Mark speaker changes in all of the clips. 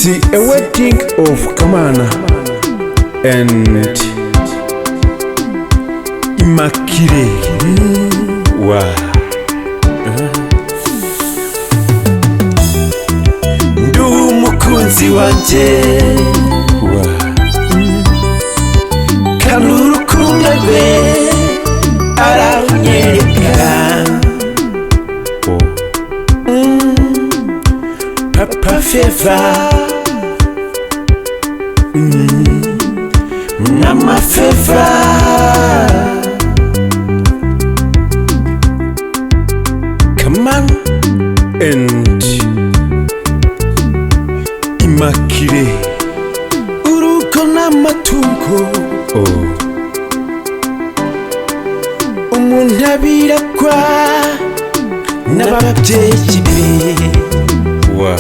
Speaker 1: See a wedding of Kamana and Immacule. Wow.
Speaker 2: Ndu mukunzi wanje.
Speaker 1: Wow.
Speaker 2: Kanuru kumwe ararunyereka.
Speaker 1: Oh.
Speaker 2: Papa Feva. Mama Feva.
Speaker 1: Kamana and Immacule.
Speaker 2: Urugo n'amatungo.
Speaker 1: Oh.
Speaker 2: Umuntu abirakwa n'ababyeyi be.
Speaker 1: Wow.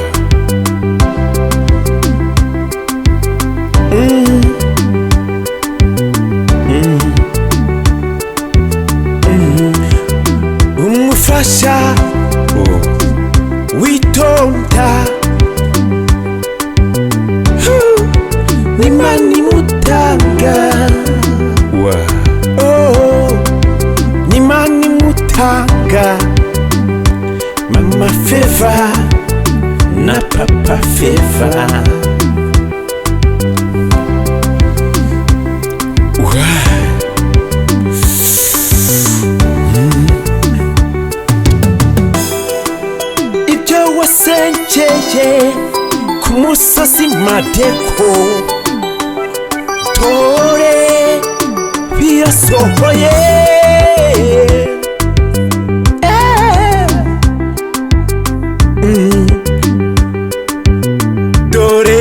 Speaker 2: Umufasha witonda n'Imana imutanga.
Speaker 1: Wow.
Speaker 2: n'Imana imutanga. Mama Feva na Papa Feva. Ibyo wasenkeye ku musozi Madeko, tore birasohoye. Dore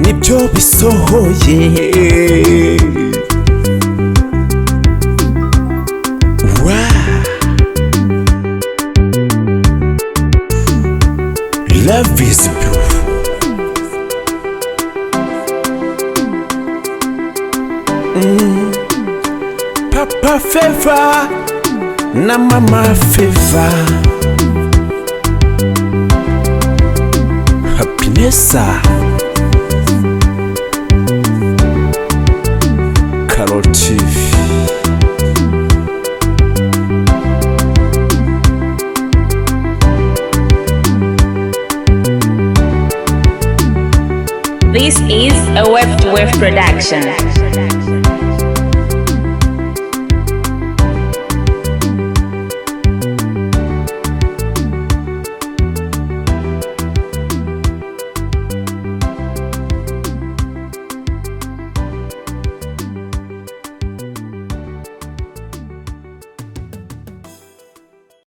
Speaker 2: nibyo bisohoye. Love is beautiful. Papa Feva na Mama Feva. Habineza. TV.
Speaker 3: This is a Web to Web production.